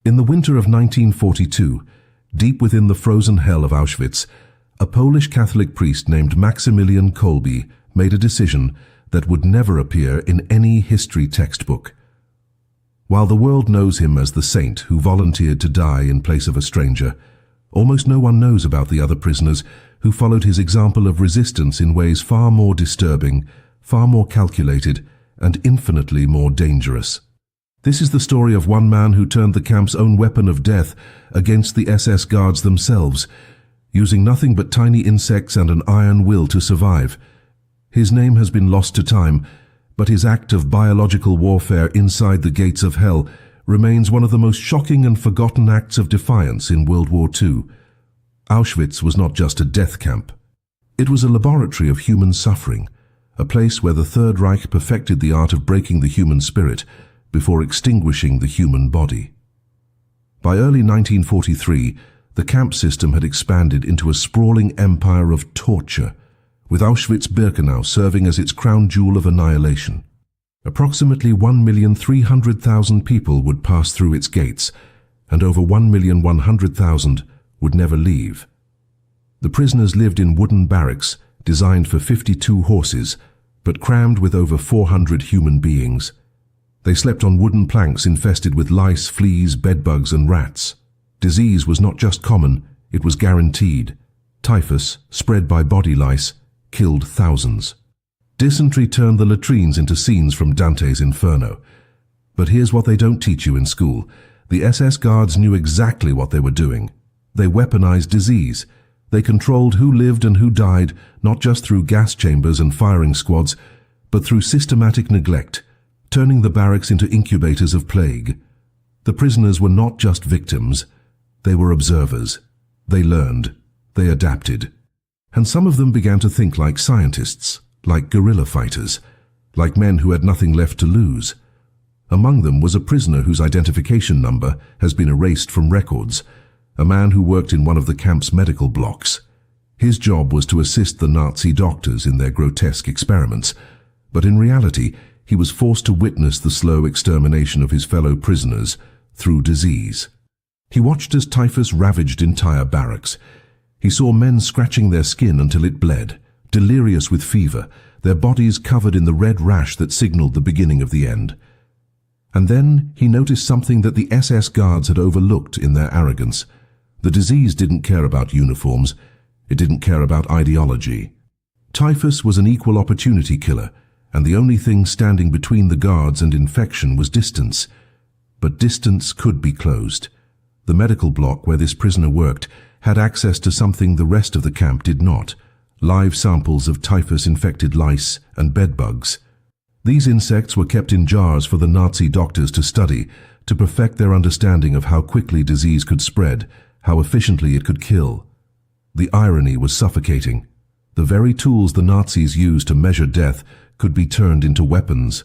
In the winter of 1942, deep within the frozen hell of Auschwitz, a Polish Catholic priest named Maximilian Kolbe made a decision that would never appear in any history textbook. While the world knows him as the saint who volunteered to die in place of a stranger, almost no one knows about the other prisoners who followed his example of resistance in ways far more disturbing, far more calculated, and infinitely more dangerous. This is the story of one man who turned the camp's own weapon of death against the SS guards themselves, using nothing but tiny insects and an iron will to survive. His name has been lost to time, but his act of biological warfare inside the gates of hell remains one of the most shocking and forgotten acts of defiance in World War II. Auschwitz was not just a death camp. It was a laboratory of human suffering, a place where the Third Reich perfected the art of breaking the human spirit before extinguishing the human body. By early 1943, the camp system had expanded into a sprawling empire of torture, with Auschwitz-Birkenau serving as its crown jewel of annihilation. Approximately 1,300,000 people would pass through its gates, and over 1,100,000 would never leave. The prisoners lived in wooden barracks designed for 52 horses, but crammed with over 400 human beings. They slept on wooden planks infested with lice, fleas, bedbugs, and rats. Disease was not just common, it was guaranteed. Typhus, spread by body lice, killed thousands. Dysentery turned the latrines into scenes from Dante's Inferno. But here's what they don't teach you in school. The SS guards knew exactly what they were doing. They weaponized disease. They controlled who lived and who died, not just through gas chambers and firing squads, but through systematic neglect, turning the barracks into incubators of plague. The prisoners were not just victims. They were observers. They learned. They adapted. And some of them began to think like scientists, like guerrilla fighters, like men who had nothing left to lose. Among them was a prisoner whose identification number has been erased from records, a man who worked in one of the camp's medical blocks. His job was to assist the Nazi doctors in their grotesque experiments, but in reality, he was forced to witness the slow extermination of his fellow prisoners through disease. He watched as typhus ravaged entire barracks. He saw men scratching their skin until it bled, delirious with fever, their bodies covered in the red rash that signaled the beginning of the end. And then he noticed something that the SS guards had overlooked in their arrogance. The disease didn't care about uniforms. It didn't care about ideology. Typhus was an equal opportunity killer, and the only thing standing between the guards and infection was distance. But distance could be closed. The medical block where this prisoner worked had access to something the rest of the camp did not: live samples of typhus-infected lice and bedbugs. These insects were kept in jars for the Nazi doctors to study, to perfect their understanding of how quickly disease could spread, how efficiently it could kill. The irony was suffocating. The very tools the Nazis used to measure death could be turned into weapons.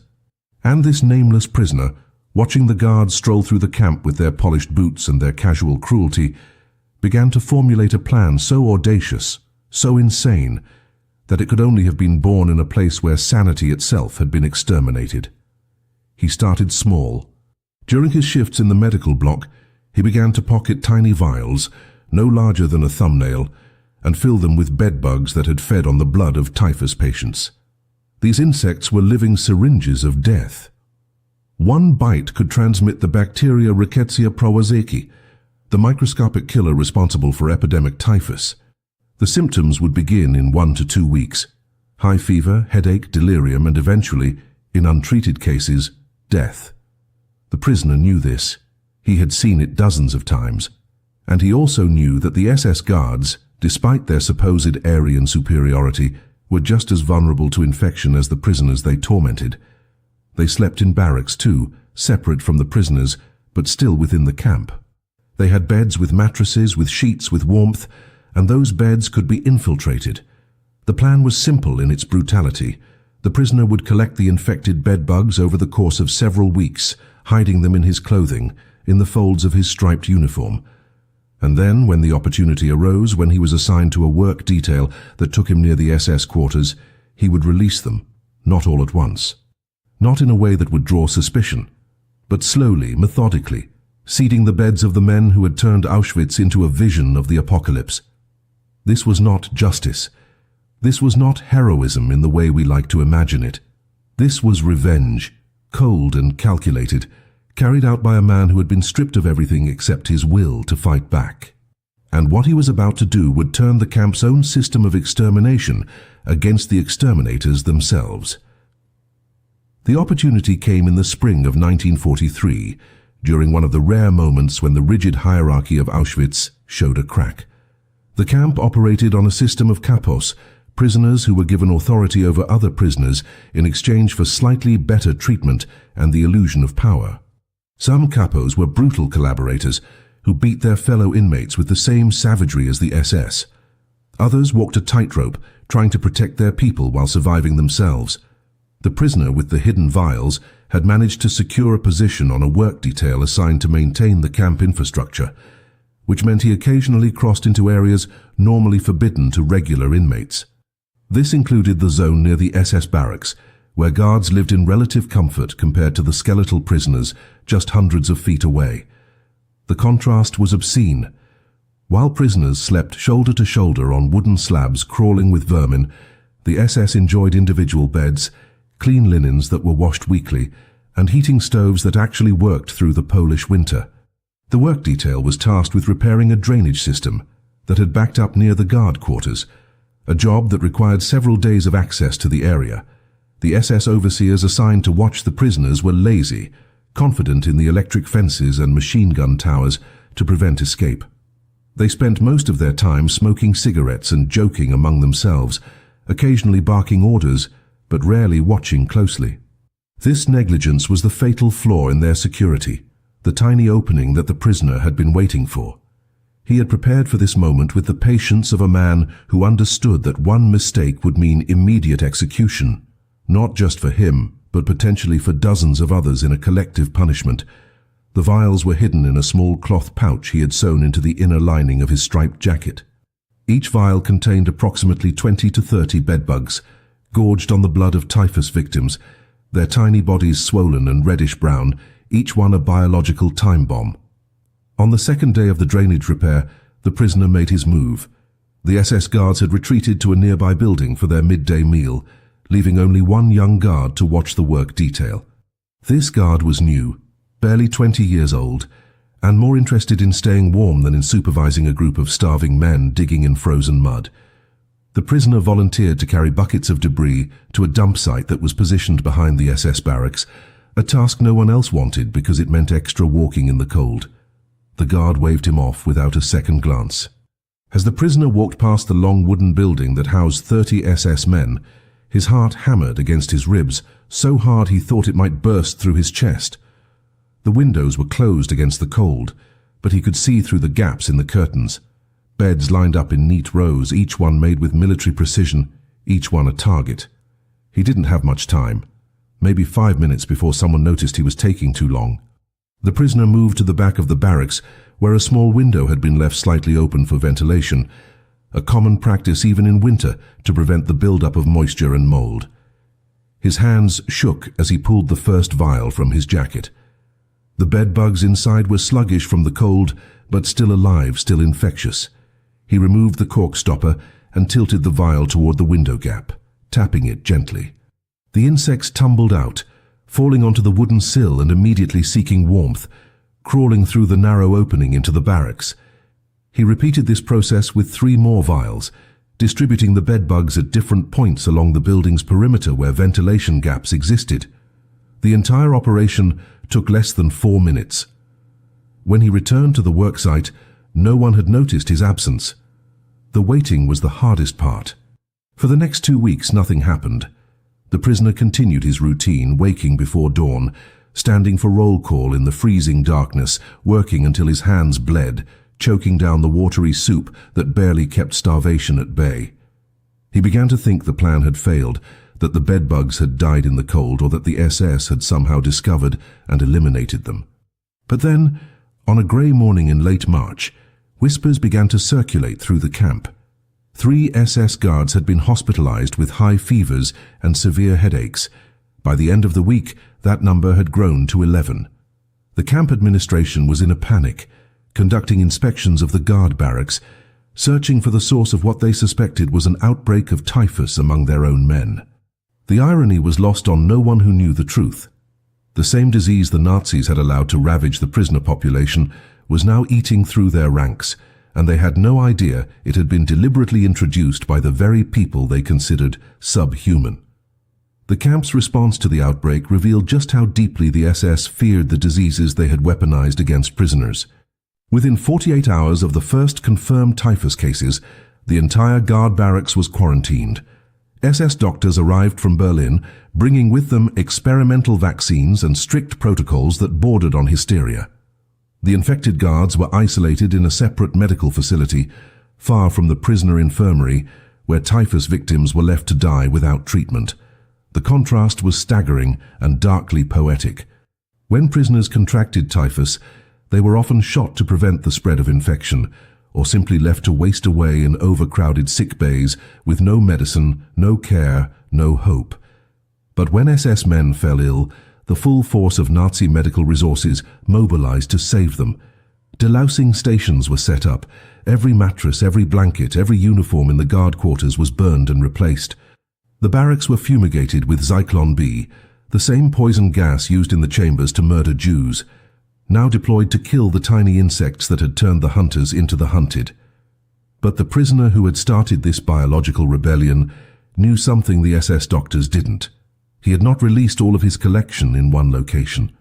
And this nameless prisoner, watching the guards stroll through the camp with their polished boots and their casual cruelty, began to formulate a plan so audacious, so insane, that it could only have been born in a place where sanity itself had been exterminated. He started small. During his shifts in the medical block, he began to pocket tiny vials, no larger than a thumbnail, and fill them with bedbugs that had fed on the blood of typhus patients. These insects were living syringes of death. One bite could transmit the bacteria Rickettsia prowazekii, the microscopic killer responsible for epidemic typhus. The symptoms would begin in 1 to 2 weeks: high fever, headache, delirium, and eventually, in untreated cases, death. The prisoner knew this. He had seen it dozens of times. And he also knew that the SS guards, despite their supposed Aryan superiority, were just as vulnerable to infection as the prisoners they tormented. They slept in barracks too, separate from the prisoners, but still within the camp. They had beds with mattresses, with sheets, with warmth, and those beds could be infiltrated. The plan was simple in its brutality. The prisoner would collect the infected bedbugs over the course of several weeks, hiding them in his clothing, in the folds of his striped uniform. And then, when the opportunity arose, when he was assigned to a work detail that took him near the SS quarters, he would release them, not all at once. Not in a way that would draw suspicion, but slowly, methodically, seeding the beds of the men who had turned Auschwitz into a vision of the apocalypse. This was not justice. This was not heroism in the way we like to imagine it. This was revenge, cold and calculated, carried out by a man who had been stripped of everything except his will to fight back. And what he was about to do would turn the camp's own system of extermination against the exterminators themselves. The opportunity came in the spring of 1943, during one of the rare moments when the rigid hierarchy of Auschwitz showed a crack. The camp operated on a system of kapos, prisoners who were given authority over other prisoners in exchange for slightly better treatment and the illusion of power. Some kapos were brutal collaborators who beat their fellow inmates with the same savagery as the SS. Others walked a tightrope, trying to protect their people while surviving themselves. The prisoner with the hidden vials had managed to secure a position on a work detail assigned to maintain the camp infrastructure, which meant he occasionally crossed into areas normally forbidden to regular inmates. This included the zone near the SS barracks, where guards lived in relative comfort compared to the skeletal prisoners just hundreds of feet away. The contrast was obscene. While prisoners slept shoulder to shoulder on wooden slabs crawling with vermin, the SS enjoyed individual beds, clean linens that were washed weekly, and heating stoves that actually worked through the Polish winter. The work detail was tasked with repairing a drainage system that had backed up near the guard quarters, a job that required several days of access to the area. The SS overseers assigned to watch the prisoners were lazy, confident in the electric fences and machine gun towers to prevent escape. They spent most of their time smoking cigarettes and joking among themselves, occasionally barking orders, but rarely watching closely. This negligence was the fatal flaw in their security, the tiny opening that the prisoner had been waiting for. He had prepared for this moment with the patience of a man who understood that one mistake would mean immediate execution, not just for him, but potentially for dozens of others in a collective punishment. The vials were hidden in a small cloth pouch he had sewn into the inner lining of his striped jacket. Each vial contained approximately 20 to 30 bedbugs, gorged on the blood of typhus victims, their tiny bodies swollen and reddish-brown, each one a biological time bomb. On the second day of the drainage repair, the prisoner made his move. The SS guards had retreated to a nearby building for their midday meal, leaving only one young guard to watch the work detail. This guard was new, barely 20 years old, and more interested in staying warm than in supervising a group of starving men digging in frozen mud. The prisoner volunteered to carry buckets of debris to a dump site that was positioned behind the SS barracks, a task no one else wanted because it meant extra walking in the cold. The guard waved him off without a second glance. As the prisoner walked past the long wooden building that housed 30 SS men, his heart hammered against his ribs, so hard he thought it might burst through his chest. The windows were closed against the cold, but he could see through the gaps in the curtains. Beds lined up in neat rows, each one made with military precision, each one a target. He didn't have much time, maybe 5 minutes before someone noticed he was taking too long. The prisoner moved to the back of the barracks, where a small window had been left slightly open for ventilation, a common practice even in winter to prevent the build-up of moisture and mold. His hands shook as he pulled the first vial from his jacket. The bedbugs inside were sluggish from the cold, but still alive, still infectious. He removed the cork stopper and tilted the vial toward the window gap, tapping it gently. The insects tumbled out, falling onto the wooden sill and immediately seeking warmth, crawling through the narrow opening into the barracks. He repeated this process with 3 more vials, distributing the bedbugs at different points along the building's perimeter where ventilation gaps existed. The entire operation took less than 4 minutes. When he returned to the worksite, no one had noticed his absence. The waiting was the hardest part. For the next 2 weeks, nothing happened. The prisoner continued his routine, waking before dawn, standing for roll call in the freezing darkness, working until his hands bled, choking down the watery soup that barely kept starvation at bay. He began to think the plan had failed, that the bedbugs had died in the cold, or that the SS had somehow discovered and eliminated them. But then, on a grey morning in late March, whispers began to circulate through the camp. 3 SS guards had been hospitalized with high fevers and severe headaches. By the end of the week, that number had grown to 11. The camp administration was in a panic, conducting inspections of the guard barracks, searching for the source of what they suspected was an outbreak of typhus among their own men. The irony was lost on no one who knew the truth. The same disease the Nazis had allowed to ravage the prisoner population was now eating through their ranks, and they had no idea it had been deliberately introduced by the very people they considered subhuman. The camp's response to the outbreak revealed just how deeply the SS feared the diseases they had weaponized against prisoners. Within 48 hours of the first confirmed typhus cases, the entire guard barracks was quarantined. SS doctors arrived from Berlin, bringing with them experimental vaccines and strict protocols that bordered on hysteria. The infected guards were isolated in a separate medical facility, far from the prisoner infirmary, where typhus victims were left to die without treatment. The contrast was staggering and darkly poetic. When prisoners contracted typhus, they were often shot to prevent the spread of infection, or simply left to waste away in overcrowded sick bays with no medicine, no care, no hope. But when SS men fell ill, the full force of Nazi medical resources mobilized to save them. Delousing stations were set up. Every mattress, every blanket, every uniform in the guard quarters was burned and replaced. The barracks were fumigated with Zyklon B, the same poison gas used in the chambers to murder Jews, now deployed to kill the tiny insects that had turned the hunters into the hunted. But the prisoner who had started this biological rebellion knew something the SS doctors didn't. He had not released all of his collection in one location.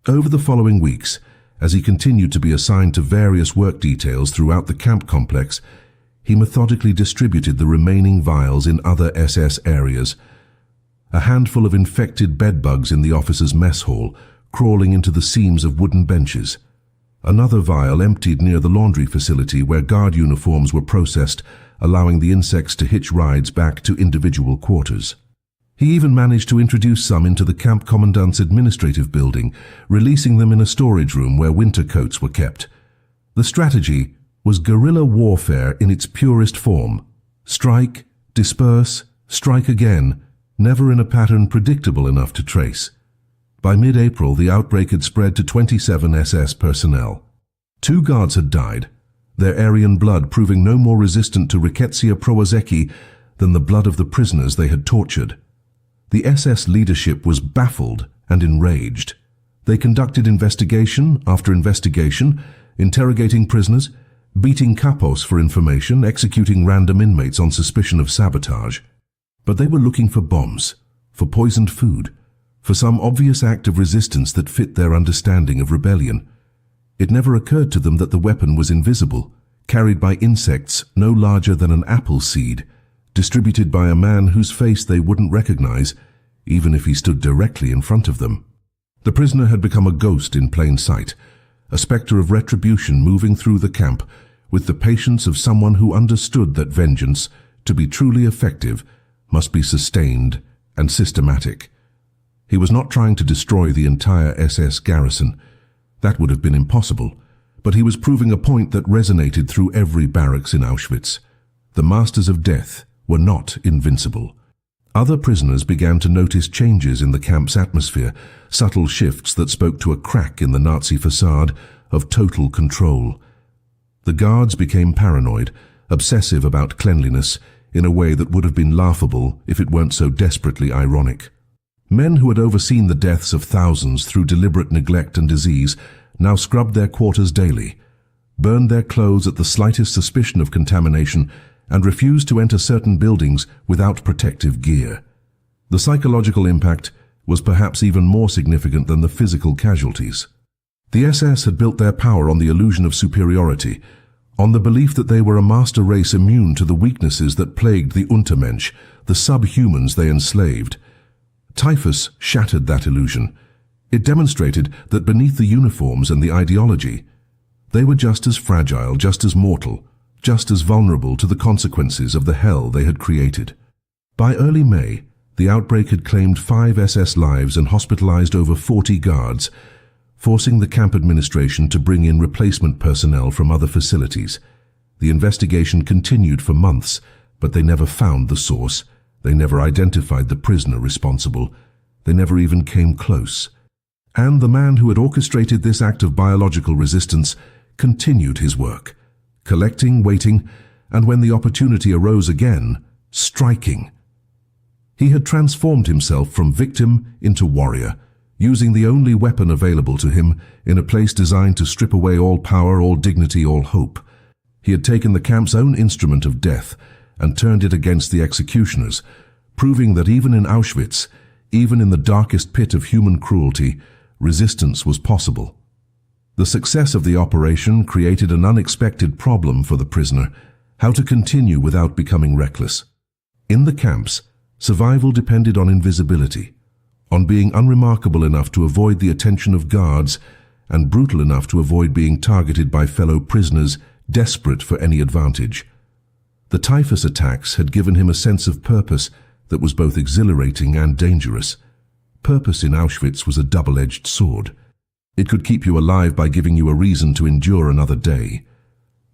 Over the following weeks, as he continued to be assigned to various work details throughout the camp complex, he methodically distributed the remaining vials in other SS areas. A handful of infected bedbugs in the officers' mess hall, crawling into the seams of wooden benches. Another vial emptied near the laundry facility where guard uniforms were processed, allowing the insects to hitch rides back to individual quarters. He even managed to introduce some into the camp commandant's administrative building, releasing them in a storage room where winter coats were kept. The strategy was guerrilla warfare in its purest form. Strike, disperse, strike again, never in a pattern predictable enough to trace. By mid-April, the outbreak had spread to 27 SS personnel. 2 guards had died, their Aryan blood proving no more resistant to Rickettsia prowazeki than the blood of the prisoners they had tortured. The SS leadership was baffled and enraged. They conducted investigation after investigation, interrogating prisoners, beating capos for information, executing random inmates on suspicion of sabotage. But they were looking for bombs, for poisoned food, for some obvious act of resistance that fit their understanding of rebellion. It never occurred to them that the weapon was invisible, carried by insects no larger than an apple seed, distributed by a man whose face they wouldn't recognize, even if he stood directly in front of them. The prisoner had become a ghost in plain sight, a specter of retribution moving through the camp with the patience of someone who understood that vengeance, to be truly effective, must be sustained and systematic. He was not trying to destroy the entire SS garrison. That would have been impossible, but he was proving a point that resonated through every barracks in Auschwitz. The masters of death were not invincible. Other prisoners began to notice changes in the camp's atmosphere, subtle shifts that spoke to a crack in the Nazi facade of total control. The guards became paranoid, obsessive about cleanliness, in a way that would have been laughable if it weren't so desperately ironic. Men who had overseen the deaths of thousands through deliberate neglect and disease now scrubbed their quarters daily, burned their clothes at the slightest suspicion of contamination, and refused to enter certain buildings without protective gear. The psychological impact was perhaps even more significant than the physical casualties. The SS had built their power on the illusion of superiority, on the belief that they were a master race immune to the weaknesses that plagued the Untermensch, the subhumans they enslaved. Typhus shattered that illusion. It demonstrated that beneath the uniforms and the ideology, they were just as fragile, just as mortal, just as vulnerable to the consequences of the hell they had created. By early May, the outbreak had claimed 5 SS lives and hospitalized over 40 guards, forcing the camp administration to bring in replacement personnel from other facilities. The investigation continued for months, but they never found the source. They never identified the prisoner responsible. They never even came close. And the man who had orchestrated this act of biological resistance continued his work, collecting, waiting, and when the opportunity arose again, striking. He had transformed himself from victim into warrior, using the only weapon available to him in a place designed to strip away all power, all dignity, all hope. He had taken the camp's own instrument of death and turned it against the executioners, proving that even in Auschwitz, even in the darkest pit of human cruelty, resistance was possible. The success of the operation created an unexpected problem for the prisoner: how to continue without becoming reckless. In the camps, survival depended on invisibility, on being unremarkable enough to avoid the attention of guards and brutal enough to avoid being targeted by fellow prisoners desperate for any advantage. The Typhus attacks had given him a sense of purpose that was both exhilarating and dangerous. Purpose in Auschwitz was a double-edged sword. It could keep you alive by giving you a reason to endure another day.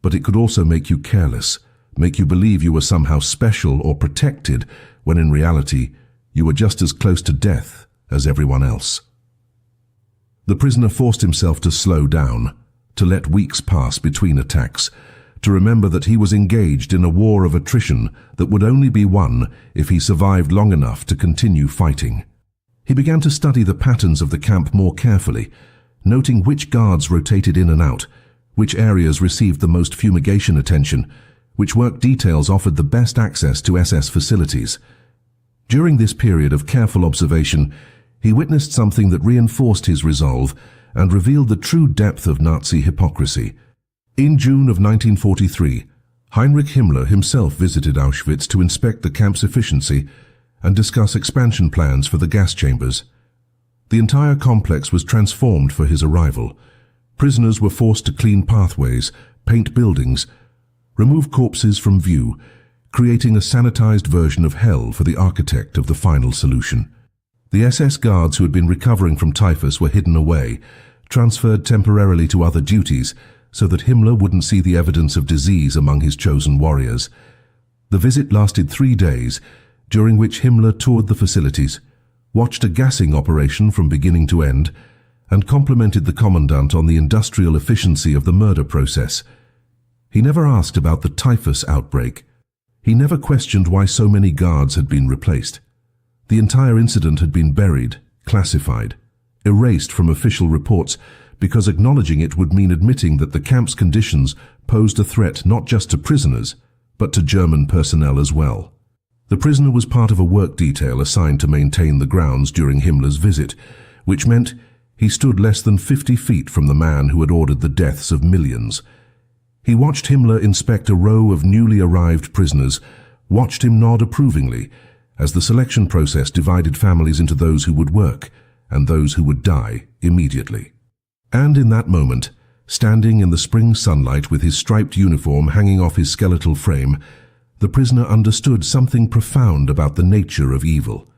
But it could also make you careless, make you believe you were somehow special or protected, when in reality you were just as close to death as everyone else. The prisoner forced himself to slow down, to let weeks pass between attacks, to remember that he was engaged in a war of attrition that would only be won if he survived long enough to continue fighting. He began to study the patterns of the camp more carefully, noting which guards rotated in and out, which areas received the most fumigation attention, which work details offered the best access to SS facilities. During this period of careful observation, he witnessed something that reinforced his resolve and revealed the true depth of Nazi hypocrisy. In June of 1943, Heinrich Himmler himself visited Auschwitz to inspect the camp's efficiency and discuss expansion plans for the gas chambers. The entire complex was transformed for his arrival. Prisoners were forced to clean pathways, paint buildings, remove corpses from view, creating a sanitized version of hell for the architect of the final solution. The SS guards who had been recovering from typhus were hidden away, transferred temporarily to other duties, so that Himmler wouldn't see the evidence of disease among his chosen warriors. The visit lasted 3 days, during which Himmler toured the facilities, watched a gassing operation from beginning to end, and complimented the commandant on the industrial efficiency of the murder process. He never asked about the typhus outbreak. He never questioned why so many guards had been replaced. The entire incident had been buried, classified, erased from official reports, because acknowledging it would mean admitting that the camp's conditions posed a threat not just to prisoners, but to German personnel as well. The prisoner was part of a work detail assigned to maintain the grounds during Himmler's visit, which meant he stood less than 50 feet from the man who had ordered the deaths of millions. He watched Himmler inspect a row of newly arrived prisoners, watched him nod approvingly, as the selection process divided families into those who would work and those who would die immediately. And in that moment, standing in the spring sunlight with his striped uniform hanging off his skeletal frame, the prisoner understood something profound about the nature of evil.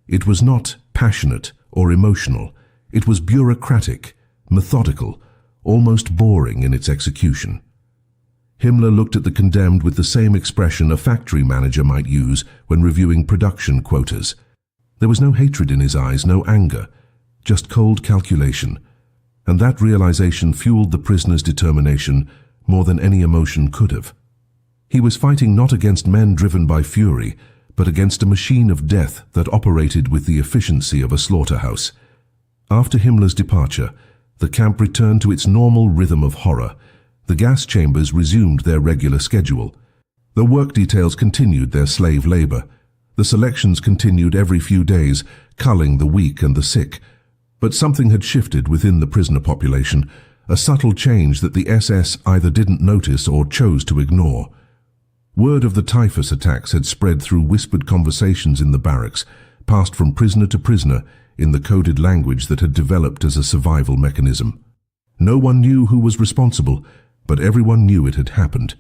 It was not passionate or emotional. It was bureaucratic, methodical, almost boring in its execution. Himmler looked at the condemned with the same expression a factory manager might use when reviewing production quotas. There was no hatred in his eyes, no anger, just cold calculation. And that realization fueled the prisoner's determination more than any emotion could have. He was fighting not against men driven by fury, but against a machine of death that operated with the efficiency of a slaughterhouse. After Himmler's departure, the camp returned to its normal rhythm of horror. The gas chambers resumed their regular schedule. The work details continued their slave labor. The selections continued every few days, culling the weak and the sick. But something had shifted within the prisoner population, a subtle change that the SS either didn't notice or chose to ignore. Word of the typhus attacks had spread through whispered conversations in the barracks, passed from prisoner to prisoner in the coded language that had developed as a survival mechanism. No one knew who was responsible, but everyone knew it had happened.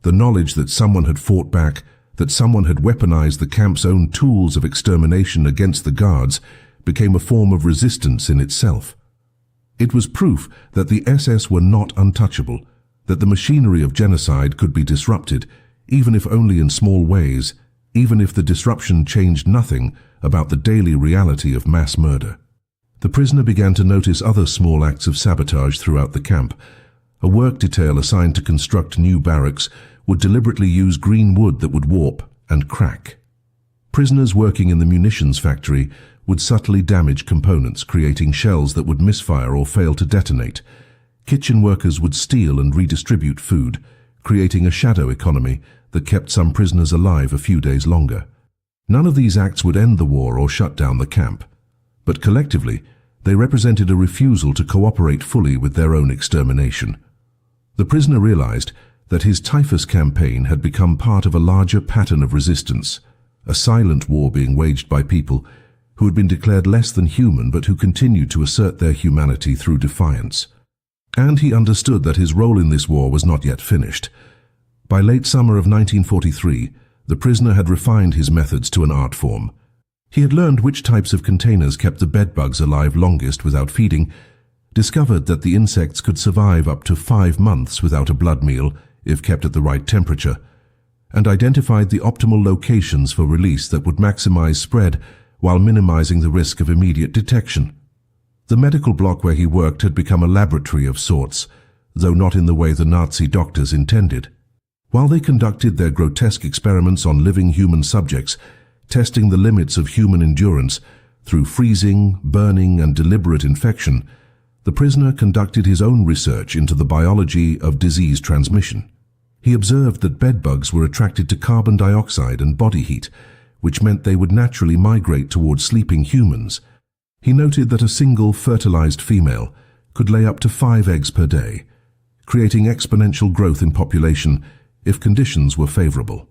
The knowledge that someone had fought back, that someone had weaponized the camp's own tools of extermination against the guards, became a form of resistance in itself. It was proof that the SS were not untouchable, that the machinery of genocide could be disrupted, even if only in small ways, even if the disruption changed nothing about the daily reality of mass murder. The prisoner began to notice other small acts of sabotage throughout the camp. A work detail assigned to construct new barracks would deliberately use green wood that would warp and crack. Prisoners working in the munitions factory would subtly damage components, creating shells that would misfire or fail to detonate. Kitchen workers would steal and redistribute food, creating a shadow economy that kept some prisoners alive a few days longer. None of these acts would end the war or shut down the camp, but collectively, they represented a refusal to cooperate fully with their own extermination. The prisoner realized that his Typhus campaign had become part of a larger pattern of resistance, a silent war being waged by people who had been declared less than human but who continued to assert their humanity through defiance. And he understood that his role in this war was not yet finished. By late summer of 1943, the prisoner had refined his methods to an art form. He had learned which types of containers kept the bedbugs alive longest without feeding, discovered that the insects could survive up to 5 months without a blood meal if kept at the right temperature, and identified the optimal locations for release that would maximize spread while minimizing the risk of immediate detection. The medical block where he worked had become a laboratory of sorts, though not in the way the Nazi doctors intended. While they conducted their grotesque experiments on living human subjects, testing the limits of human endurance through freezing, burning, and deliberate infection, the prisoner conducted his own research into the biology of disease transmission. He observed that bedbugs were attracted to carbon dioxide and body heat, which meant they would naturally migrate towards sleeping humans. He noted that a single fertilized female could lay up to 5 eggs per day, creating exponential growth in population if conditions were favorable.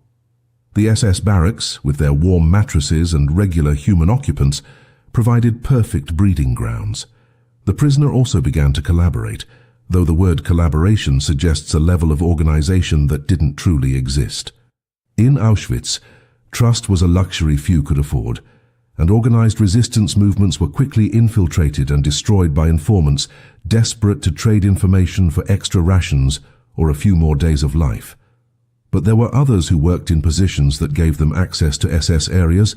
The SS barracks, with their warm mattresses and regular human occupants, provided perfect breeding grounds. The prisoner also began to collaborate, though the word collaboration suggests a level of organization that didn't truly exist. In Auschwitz, trust was a luxury few could afford, and organized resistance movements were quickly infiltrated and destroyed by informants desperate to trade information for extra rations or a few more days of life. But there were others who worked in positions that gave them access to SS areas,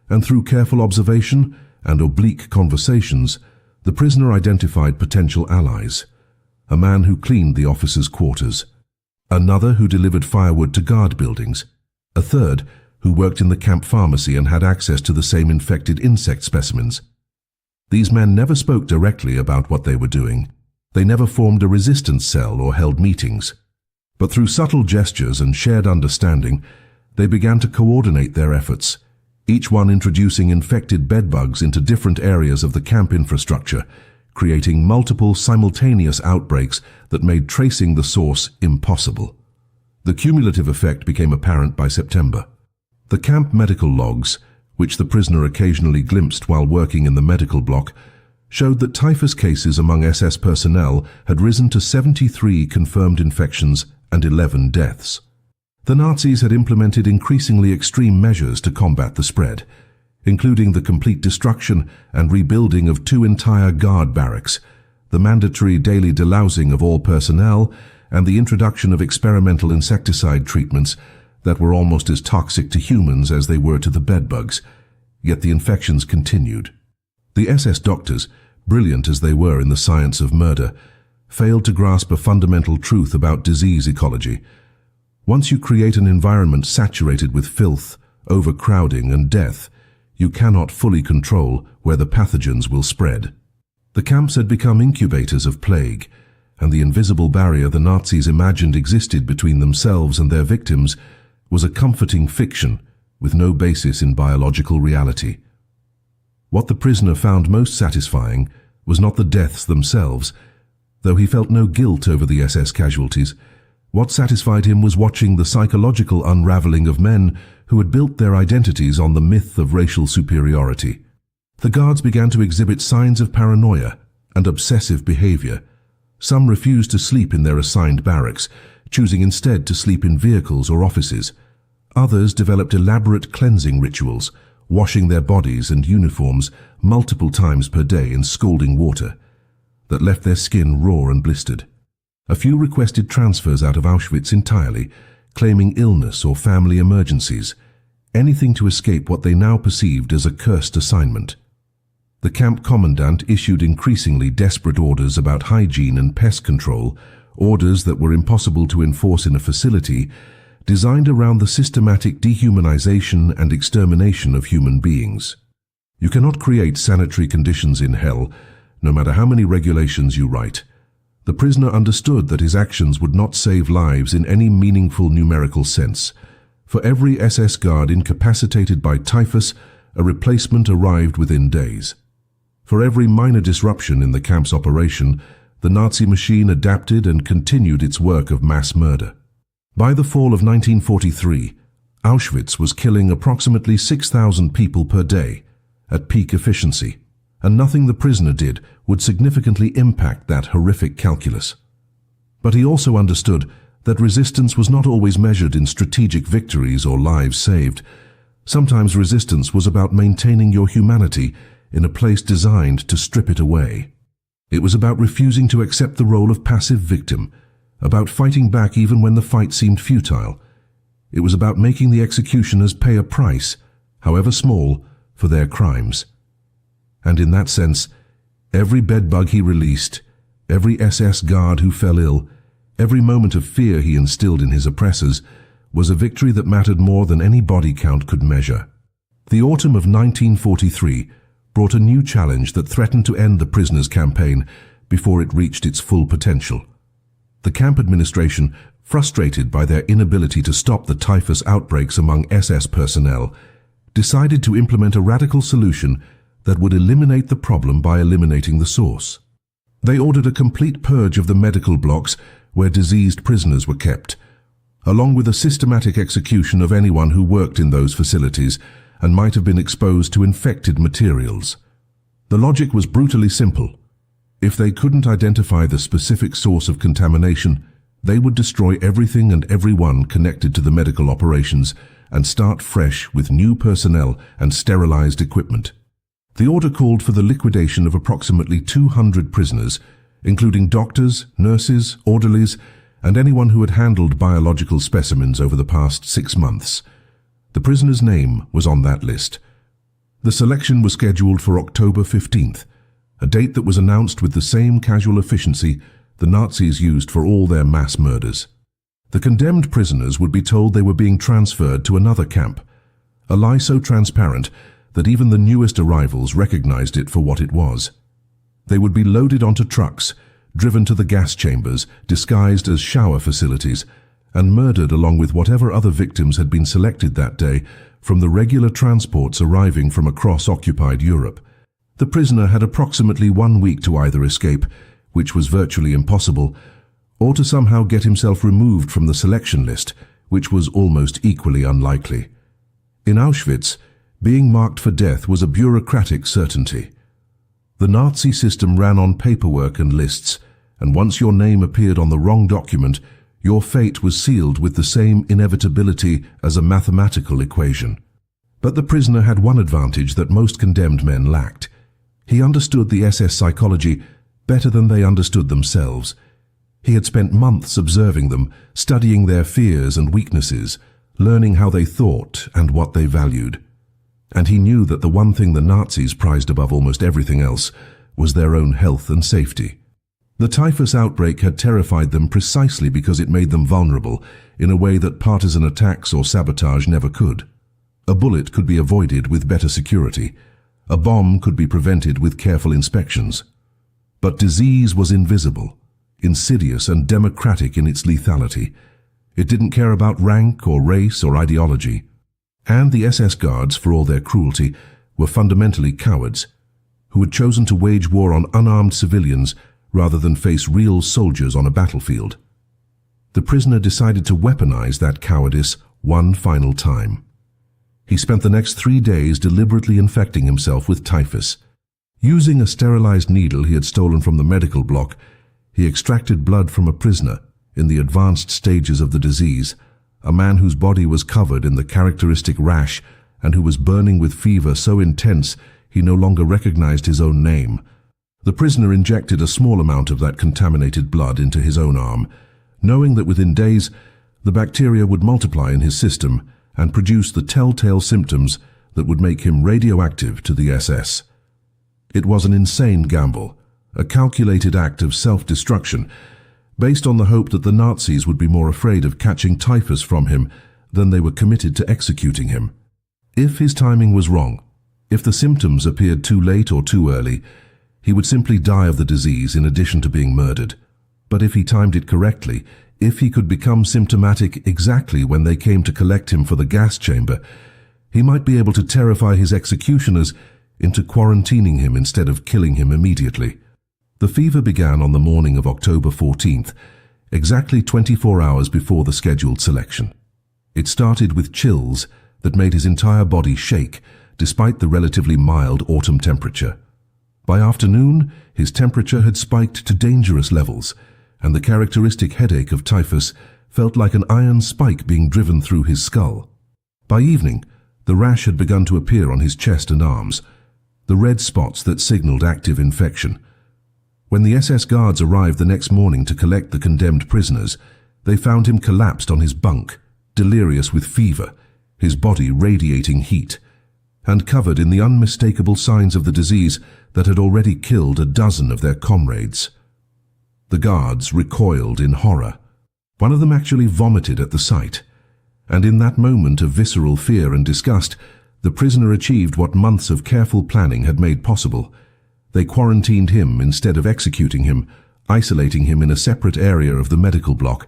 and through careful observation and oblique conversations, the prisoner identified potential allies. A man who cleaned the officers' quarters, another who delivered firewood to guard buildings, a third who worked in the camp pharmacy and had access to the same infected insect specimens. These men never spoke directly about what they were doing. They never formed a resistance cell or held meetings. But through subtle gestures and shared understanding, they began to coordinate their efforts, each one introducing infected bedbugs into different areas of the camp infrastructure, creating multiple simultaneous outbreaks that made tracing the source impossible. The cumulative effect became apparent by September. The camp medical logs, which the prisoner occasionally glimpsed while working in the medical block, showed that typhus cases among SS personnel had risen to 73 confirmed infections and 11 deaths. The Nazis had implemented increasingly extreme measures to combat the spread, including the complete destruction and rebuilding of 2 entire guard barracks, the mandatory daily delousing of all personnel, and the introduction of experimental insecticide treatments that were almost as toxic to humans as they were to the bedbugs. Yet the infections continued. The SS doctors, brilliant as they were in the science of murder, failed to grasp a fundamental truth about disease ecology. Once you create an environment saturated with filth, overcrowding, and death, you cannot fully control where the pathogens will spread. The camps had become incubators of plague, and the invisible barrier the Nazis imagined existed between themselves and their victims was a comforting fiction with no basis in biological reality. What the prisoner found most satisfying was not the deaths themselves, though he felt no guilt over the SS casualties. What satisfied him was watching the psychological unraveling of men who had built their identities on the myth of racial superiority. The guards began to exhibit signs of paranoia and obsessive behavior. Some refused to sleep in their assigned barracks, choosing instead to sleep in vehicles or offices. Others developed elaborate cleansing rituals, washing their bodies and uniforms multiple times per day in scalding water that left their skin raw and blistered. A few requested transfers out of Auschwitz entirely, claiming illness or family emergencies, anything to escape what they now perceived as a cursed assignment. The camp commandant issued increasingly desperate orders about hygiene and pest control, orders that were impossible to enforce in a facility designed around the systematic dehumanization and extermination of human beings. You cannot create sanitary conditions in hell, no matter how many regulations you write. The prisoner understood that his actions would not save lives in any meaningful numerical sense. For every SS guard incapacitated by typhus, a replacement arrived within days. For every minor disruption in the camp's operation, the Nazi machine adapted and continued its work of mass murder. By the fall of 1943, Auschwitz was killing approximately 6,000 people per day, at peak efficiency, and nothing the prisoner did would significantly impact that horrific calculus. But he also understood that resistance was not always measured in strategic victories or lives saved. Sometimes resistance was about maintaining your humanity in a place designed to strip it away. It was about refusing to accept the role of passive victim, about fighting back even when the fight seemed futile. It was about making the executioners pay a price, however small, for their crimes. And in that sense, every bedbug he released, every SS guard who fell ill, every moment of fear he instilled in his oppressors, was a victory that mattered more than any body count could measure. The autumn of 1943 brought a new challenge that threatened to end the prisoners' campaign before it reached its full potential. The camp administration, frustrated by their inability to stop the typhus outbreaks among SS personnel, decided to implement a radical solution that would eliminate the problem by eliminating the source. They ordered a complete purge of the medical blocks where diseased prisoners were kept, along with a systematic execution of anyone who worked in those facilities and might have been exposed to infected materials. The logic was brutally simple. If they couldn't identify the specific source of contamination, they would destroy everything and everyone connected to the medical operations and start fresh with new personnel and sterilized equipment. The order called for the liquidation of approximately 200 prisoners, including doctors, nurses, orderlies, and anyone who had handled biological specimens over the past 6 months. The prisoner's name was on that list. The selection was scheduled for October 15th, a date that was announced with the same casual efficiency the Nazis used for all their mass murders. The condemned prisoners would be told they were being transferred to another camp, a lie so transparent that even the newest arrivals recognized it for what it was. They would be loaded onto trucks, driven to the gas chambers, disguised as shower facilities, and murdered along with whatever other victims had been selected that day from the regular transports arriving from across occupied Europe. The prisoner had approximately 1 week to either escape, which was virtually impossible, or to somehow get himself removed from the selection list, which was almost equally unlikely. In Auschwitz, being marked for death was a bureaucratic certainty. The Nazi system ran on paperwork and lists, and once your name appeared on the wrong document, your fate was sealed with the same inevitability as a mathematical equation. But the prisoner had one advantage that most condemned men lacked. He understood the SS psychology better than they understood themselves. He had spent months observing them, studying their fears and weaknesses, learning how they thought and what they valued. And he knew that the one thing the Nazis prized above almost everything else was their own health and safety. The typhus outbreak had terrified them precisely because it made them vulnerable in a way that partisan attacks or sabotage never could. A bullet could be avoided with better security. A bomb could be prevented with careful inspections. But disease was invisible, insidious and democratic in its lethality. It didn't care about rank or race or ideology. And the SS guards, for all their cruelty, were fundamentally cowards, who had chosen to wage war on unarmed civilians rather than face real soldiers on a battlefield. The prisoner decided to weaponize that cowardice one final time. He spent the next 3 days deliberately infecting himself with typhus. Using a sterilized needle he had stolen from the medical block, he extracted blood from a prisoner in the advanced stages of the disease, a man whose body was covered in the characteristic rash and who was burning with fever so intense he no longer recognized his own name. The prisoner injected a small amount of that contaminated blood into his own arm, knowing that within days the bacteria would multiply in his system and produce the telltale symptoms that would make him radioactive to the SS. It was an insane gamble, a calculated act of self-destruction, based on the hope that the Nazis would be more afraid of catching Typhus from him than they were committed to executing him. If his timing was wrong, if the symptoms appeared too late or too early, he would simply die of the disease in addition to being murdered. But if he timed it correctly, if he could become symptomatic exactly when they came to collect him for the gas chamber, he might be able to terrify his executioners into quarantining him instead of killing him immediately. The fever began on the morning of October 14th, exactly 24 hours before the scheduled selection. It started with chills that made his entire body shake, despite the relatively mild autumn temperature. By afternoon, his temperature had spiked to dangerous levels, and the characteristic headache of Typhus felt like an iron spike being driven through his skull. By evening, the rash had begun to appear on his chest and arms, the red spots that signaled active infection. When the SS guards arrived the next morning to collect the condemned prisoners, they found him collapsed on his bunk, delirious with fever, his body radiating heat, and covered in the unmistakable signs of the disease that had already killed a dozen of their comrades. The guards recoiled in horror. One of them actually vomited at the sight, and in that moment of visceral fear and disgust, the prisoner achieved what months of careful planning had made possible. They quarantined him instead of executing him, isolating him in a separate area of the medical block,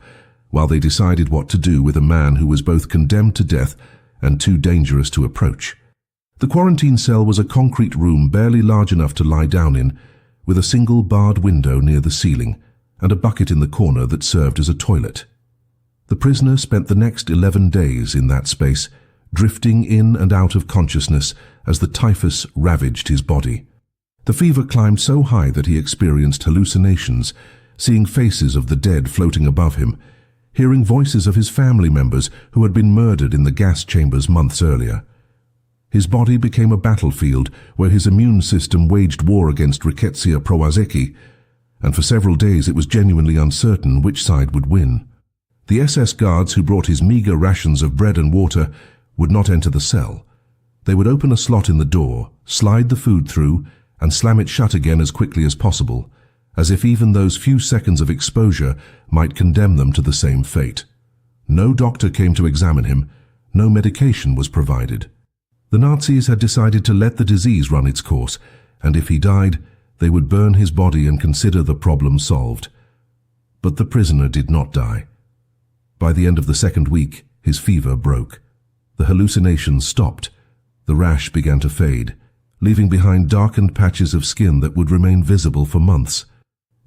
while they decided what to do with a man who was both condemned to death and too dangerous to approach. The quarantine cell was a concrete room barely large enough to lie down in, with a single barred window near the ceiling and a bucket in the corner that served as a toilet. The prisoner spent the next 11 days in that space, drifting in and out of consciousness as the typhus ravaged his body. The fever climbed so high that he experienced hallucinations, seeing faces of the dead floating above him, hearing voices of his family members who had been murdered in the gas chambers months earlier. His body became a battlefield where his immune system waged war against Rickettsia prowazeki, and for several days it was genuinely uncertain which side would win. The SS guards who brought his meager rations of bread and water would not enter the cell. They would open a slot in the door, slide the food through, and slam it shut again as quickly as possible, as if even those few seconds of exposure might condemn them to the same fate. No doctor came to examine him, no medication was provided. The Nazis had decided to let the disease run its course, and if he died, they would burn his body and consider the problem solved. But the prisoner did not die. By the end of the second week, his fever broke. The hallucinations stopped. The rash began to fade, leaving behind darkened patches of skin that would remain visible for months.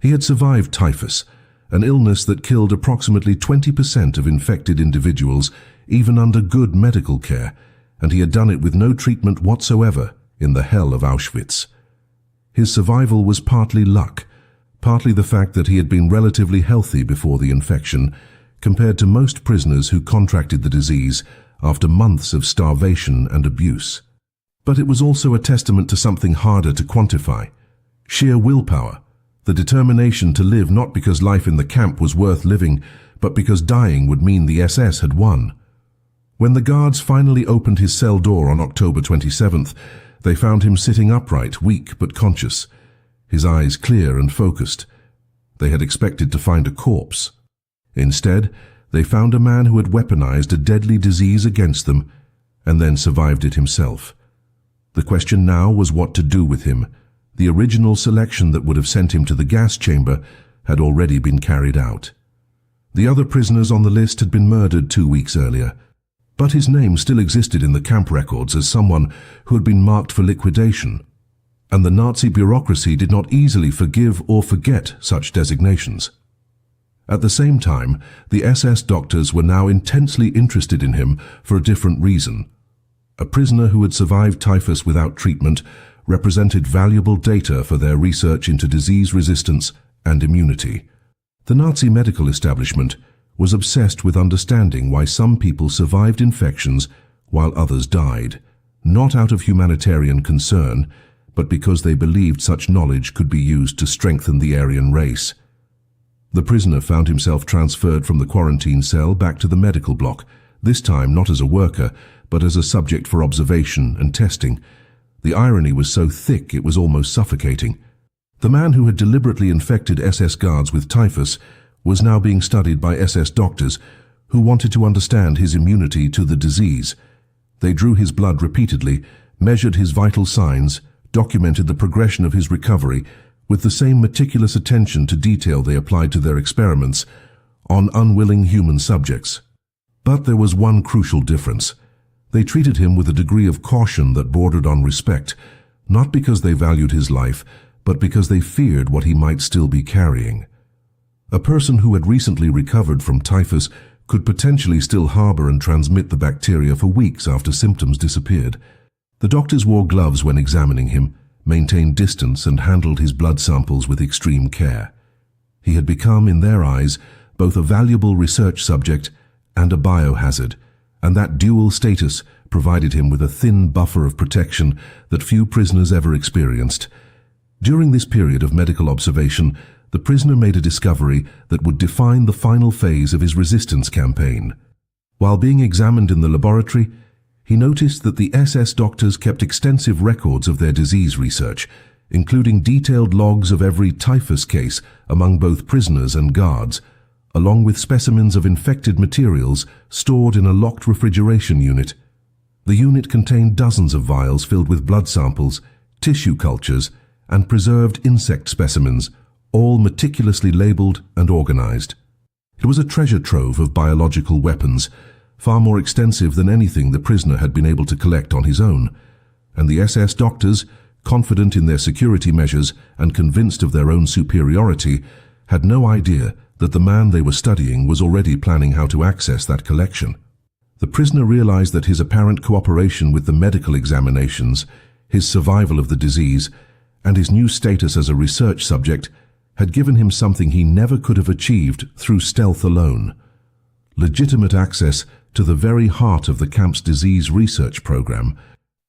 He had survived typhus, an illness that killed approximately 20% of infected individuals, even under good medical care, and he had done it with no treatment whatsoever in the hell of Auschwitz. His survival was partly luck, partly the fact that he had been relatively healthy before the infection, compared to most prisoners who contracted the disease after months of starvation and abuse. But it was also a testament to something harder to quantify: sheer willpower, the determination to live not because life in the camp was worth living, but because dying would mean the SS had won. When the guards finally opened his cell door on October 27th, they found him sitting upright, weak but conscious, his eyes clear and focused. They had expected to find a corpse. Instead, they found a man who had weaponized a deadly disease against them and then survived it himself. The question now was what to do with him. The original selection that would have sent him to the gas chamber had already been carried out. The other prisoners on the list had been murdered 2 weeks earlier, but his name still existed in the camp records as someone who had been marked for liquidation, and the Nazi bureaucracy did not easily forgive or forget such designations. At the same time, the SS doctors were now intensely interested in him for a different reason. A prisoner who had survived typhus without treatment represented valuable data for their research into disease resistance and immunity. The Nazi medical establishment was obsessed with understanding why some people survived infections while others died, not out of humanitarian concern, but because they believed such knowledge could be used to strengthen the Aryan race. The prisoner found himself transferred from the quarantine cell back to the medical block, this time not as a worker, but as a subject for observation and testing. The irony was so thick it was almost suffocating. The man who had deliberately infected SS guards with typhus was now being studied by SS doctors who wanted to understand his immunity to the disease. They drew his blood repeatedly, measured his vital signs, documented the progression of his recovery with the same meticulous attention to detail they applied to their experiments on unwilling human subjects. But there was one crucial difference. They treated him with a degree of caution that bordered on respect, not because they valued his life, but because they feared what he might still be carrying. A person who had recently recovered from typhus could potentially still harbor and transmit the bacteria for weeks after symptoms disappeared. The doctors wore gloves when examining him, maintained distance, and handled his blood samples with extreme care. He had become, in their eyes, both a valuable research subject and a biohazard, and that dual status provided him with a thin buffer of protection that few prisoners ever experienced. During this period of medical observation, the prisoner made a discovery that would define the final phase of his resistance campaign. While being examined in the laboratory, he noticed that the SS doctors kept extensive records of their disease research, including detailed logs of every typhus case among both prisoners and guards, along with specimens of infected materials stored in a locked refrigeration unit. The unit contained dozens of vials filled with blood samples, tissue cultures, and preserved insect specimens, all meticulously labeled and organized. It was a treasure trove of biological weapons, far more extensive than anything the prisoner had been able to collect on his own, and the SS doctors, confident in their security measures and convinced of their own superiority, had no idea that the man they were studying was already planning how to access that collection. The prisoner realized that his apparent cooperation with the medical examinations, his survival of the disease, and his new status as a research subject had given him something he never could have achieved through stealth alone: legitimate access to the very heart of the camp's disease research program.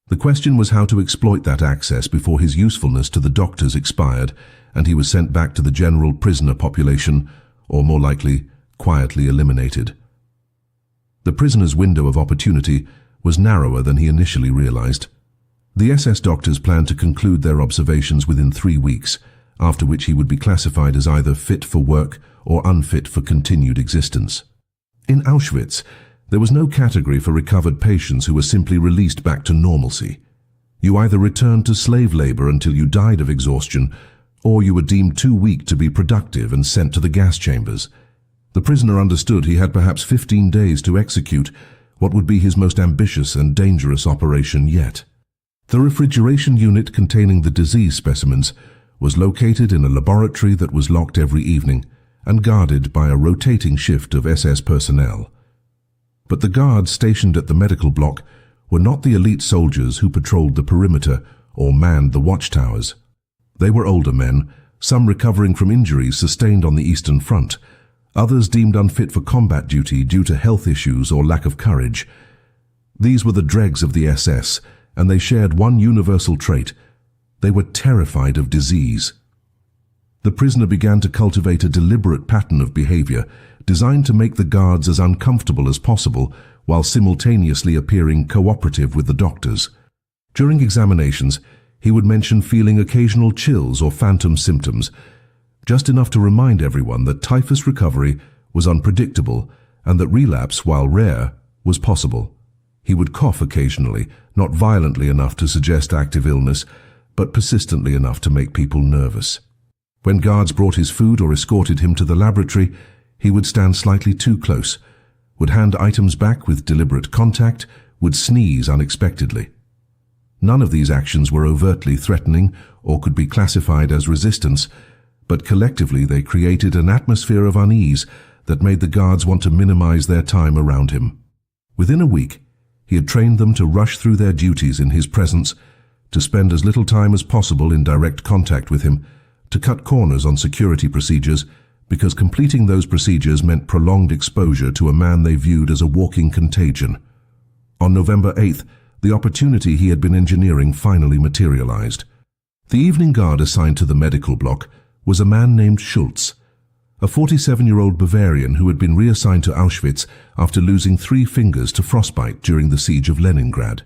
The question was how to exploit that access before his usefulness to the doctors expired and he was sent back to the general prisoner population, or more likely, quietly eliminated. The prisoner's window of opportunity was narrower than he initially realized. The SS doctors planned to conclude their observations within 3 weeks, after which he would be classified as either fit for work or unfit for continued existence. In Auschwitz, there was no category for recovered patients who were simply released back to normalcy. You either returned to slave labor until you died of exhaustion, or you were deemed too weak to be productive and sent to the gas chambers. The prisoner understood he had perhaps 15 days to execute what would be his most ambitious and dangerous operation yet. The refrigeration unit containing the disease specimens was located in a laboratory that was locked every evening and guarded by a rotating shift of SS personnel. But the guards stationed at the medical block were not the elite soldiers who patrolled the perimeter or manned the watchtowers. They were older men, some recovering from injuries sustained on the Eastern Front, others deemed unfit for combat duty due to health issues or lack of courage. These were the dregs of the SS, and they shared one universal trait: they were terrified of disease. The prisoner began to cultivate a deliberate pattern of behavior designed to make the guards as uncomfortable as possible while simultaneously appearing cooperative with the doctors. During examinations, he would mention feeling occasional chills or phantom symptoms, just enough to remind everyone that typhus recovery was unpredictable and that relapse, while rare, was possible. He would cough occasionally, not violently enough to suggest active illness, but persistently enough to make people nervous. When guards brought his food or escorted him to the laboratory, he would stand slightly too close, would hand items back with deliberate contact, would sneeze unexpectedly. None of these actions were overtly threatening or could be classified as resistance, but collectively they created an atmosphere of unease that made the guards want to minimize their time around him. Within a week, he had trained them to rush through their duties in his presence, to spend as little time as possible in direct contact with him, to cut corners on security procedures, because completing those procedures meant prolonged exposure to a man they viewed as a walking contagion. On November 8th, the opportunity he had been engineering finally materialized. The evening guard assigned to the medical block was a man named Schultz, a 47-year-old Bavarian who had been reassigned to Auschwitz after losing 3 fingers to frostbite during the siege of Leningrad.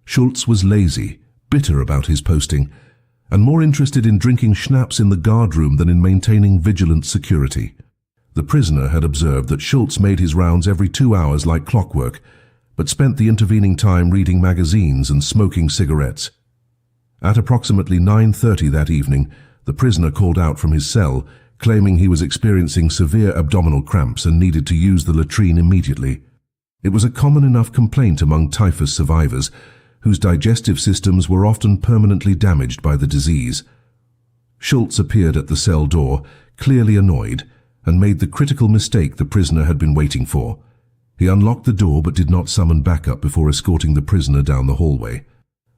Schultz was lazy, bitter about his posting, and more interested in drinking schnapps in the guard room than in maintaining vigilant security. The prisoner had observed that Schultz made his rounds every 2 hours like clockwork, but spent the intervening time reading magazines and smoking cigarettes. At approximately 9:30 that evening, the prisoner called out from his cell, claiming he was experiencing severe abdominal cramps and needed to use the latrine immediately. It was a common enough complaint among typhus survivors, whose digestive systems were often permanently damaged by the disease. Schultz appeared at the cell door, clearly annoyed, and made the critical mistake the prisoner had been waiting for. He unlocked the door but did not summon backup before escorting the prisoner down the hallway.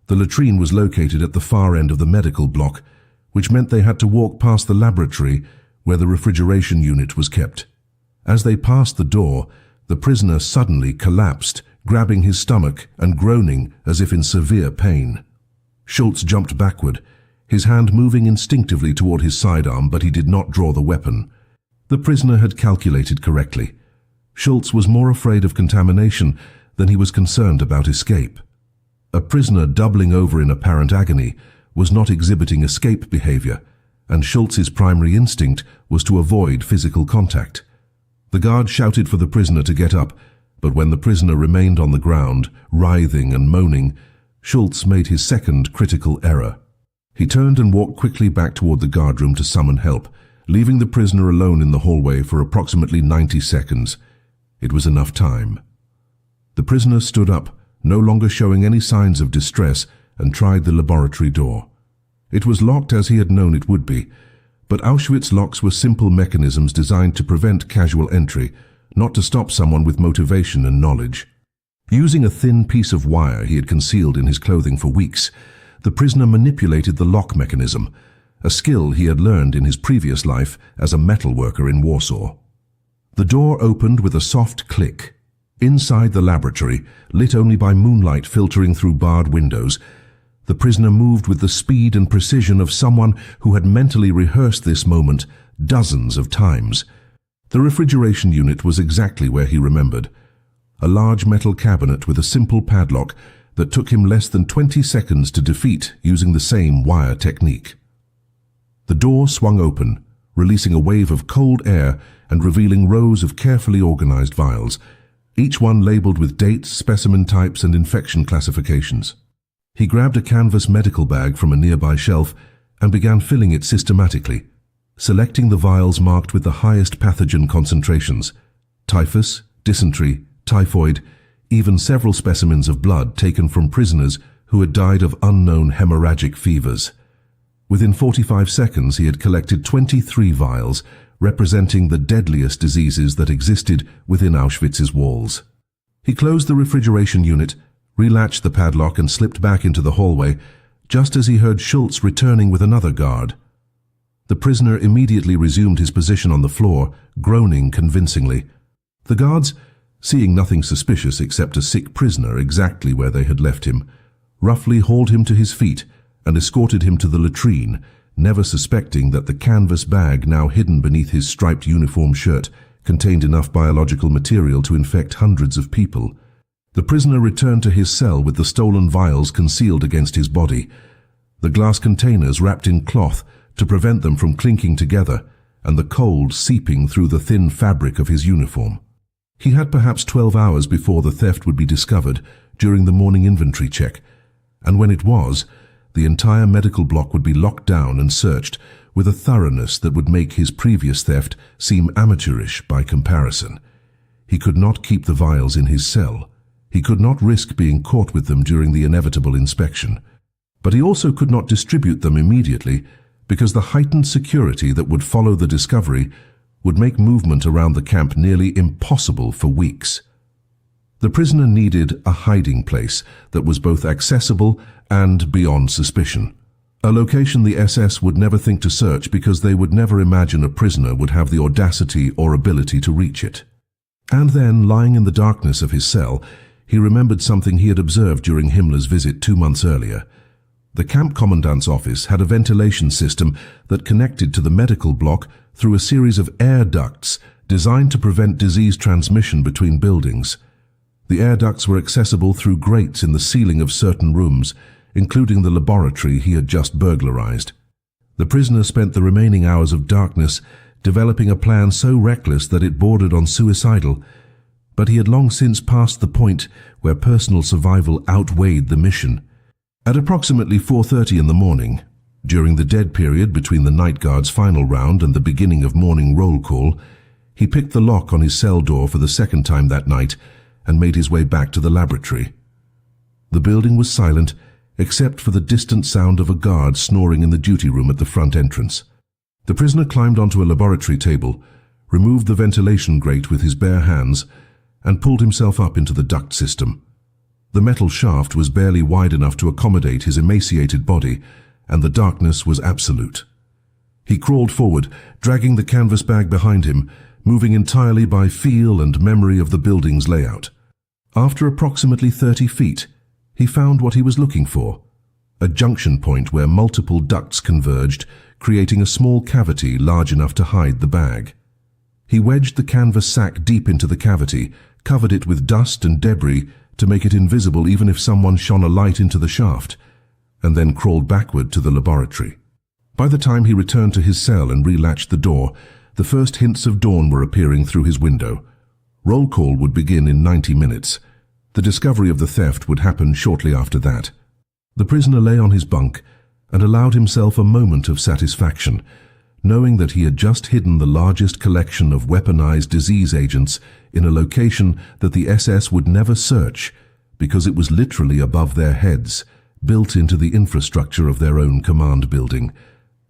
The latrine was located at the far end of the medical block, which meant they had to walk past the laboratory where the refrigeration unit was kept. As they passed the door, the prisoner suddenly collapsed, grabbing his stomach and groaning as if in severe pain. Schultz jumped backward, his hand moving instinctively toward his sidearm, but he did not draw the weapon. The prisoner had calculated correctly. Schultz was more afraid of contamination than he was concerned about escape. A prisoner doubling over in apparent agony was not exhibiting escape behavior, and Schultz's primary instinct was to avoid physical contact. The guard shouted for the prisoner to get up, but when the prisoner remained on the ground, writhing and moaning, Schultz made his second critical error. He turned and walked quickly back toward the guardroom to summon help, leaving the prisoner alone in the hallway for approximately 90 seconds. It was enough time. The prisoner stood up, no longer showing any signs of distress, and tried the laboratory door. It was locked as he had known it would be, but Auschwitz locks were simple mechanisms designed to prevent casual entry, not to stop someone with motivation and knowledge. Using a thin piece of wire he had concealed in his clothing for weeks, the prisoner manipulated the lock mechanism, a skill he had learned in his previous life as a metal worker in Warsaw. The door opened with a soft click. Inside the laboratory, lit only by moonlight filtering through barred windows, the prisoner moved with the speed and precision of someone who had mentally rehearsed this moment dozens of times. The refrigeration unit was exactly where he remembered. A large metal cabinet with a simple padlock that took him less than 20 seconds to defeat using the same wire technique. The door swung open, releasing a wave of cold air and revealing rows of carefully organized vials, each one labeled with dates, specimen types, and infection classifications. He grabbed a canvas medical bag from a nearby shelf and began filling it systematically, selecting the vials marked with the highest pathogen concentrations: typhus, dysentery, typhoid, even several specimens of blood taken from prisoners who had died of unknown hemorrhagic fevers. Within 45 seconds he had collected 23 vials, representing the deadliest diseases that existed within Auschwitz's walls. He closed the refrigeration unit, relatched the padlock and slipped back into the hallway, just as he heard Schultz returning with another guard. The prisoner immediately resumed his position on the floor, groaning convincingly. The guards, seeing nothing suspicious except a sick prisoner exactly where they had left him, roughly hauled him to his feet and escorted him to the latrine, never suspecting that the canvas bag now hidden beneath his striped uniform shirt contained enough biological material to infect hundreds of people. The prisoner returned to his cell with the stolen vials concealed against his body, the glass containers wrapped in cloth to prevent them from clinking together, and the cold seeping through the thin fabric of his uniform. He had perhaps 12 hours before the theft would be discovered during the morning inventory check, and when it was, the entire medical block would be locked down and searched with a thoroughness that would make his previous theft seem amateurish by comparison. He could not keep the vials in his cell. He could not risk being caught with them during the inevitable inspection. But he also could not distribute them immediately because the heightened security that would follow the discovery would make movement around the camp nearly impossible for weeks. The prisoner needed a hiding place that was both accessible and beyond suspicion. A location the SS would never think to search because they would never imagine a prisoner would have the audacity or ability to reach it. And then, lying in the darkness of his cell, he remembered something he had observed during Himmler's visit 2 months earlier. The camp commandant's office had a ventilation system that connected to the medical block through a series of air ducts designed to prevent disease transmission between buildings. The air ducts were accessible through grates in the ceiling of certain rooms, including the laboratory he had just burglarized. The prisoner spent the remaining hours of darkness developing a plan so reckless that it bordered on suicidal, but he had long since passed the point where personal survival outweighed the mission. At approximately 4:30 in the morning, during the dead period between the night guard's final round and the beginning of morning roll call, he picked the lock on his cell door for the second time that night and made his way back to the laboratory. The building was silent, except for the distant sound of a guard snoring in the duty room at the front entrance. The prisoner climbed onto a laboratory table, removed the ventilation grate with his bare hands, and pulled himself up into the duct system. The metal shaft was barely wide enough to accommodate his emaciated body, and the darkness was absolute. He crawled forward, dragging the canvas bag behind him, moving entirely by feel and memory of the building's layout. After approximately 30 feet, he found what he was looking for, a junction point where multiple ducts converged, creating a small cavity large enough to hide the bag. He wedged the canvas sack deep into the cavity, covered it with dust and debris to make it invisible even if someone shone a light into the shaft, and then crawled backward to the laboratory. By the time he returned to his cell and relatched the door, the first hints of dawn were appearing through his window. Roll call would begin in 90 minutes. The discovery of the theft would happen shortly after that. The prisoner lay on his bunk and allowed himself a moment of satisfaction, knowing that he had just hidden the largest collection of weaponized disease agents in a location that the SS would never search because it was literally above their heads, built into the infrastructure of their own command building.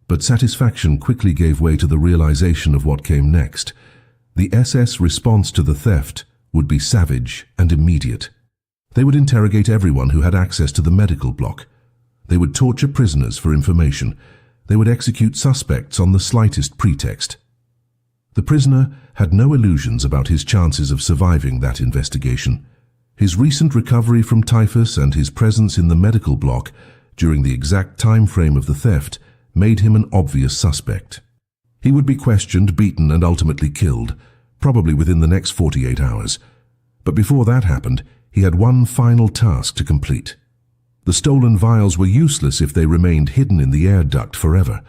But satisfaction quickly gave way to the realization of what came next. The SS response to the theft would be savage and immediate. They would interrogate everyone who had access to the medical block. They would torture prisoners for information. They would execute suspects on the slightest pretext. The prisoner had no illusions about his chances of surviving that investigation. His recent recovery from typhus and his presence in the medical block during the exact time frame of the theft made him an obvious suspect. He would be questioned, beaten, and ultimately killed, probably within the next 48 hours. But before that happened, he had one final task to complete. The stolen vials were useless if they remained hidden in the air duct forever.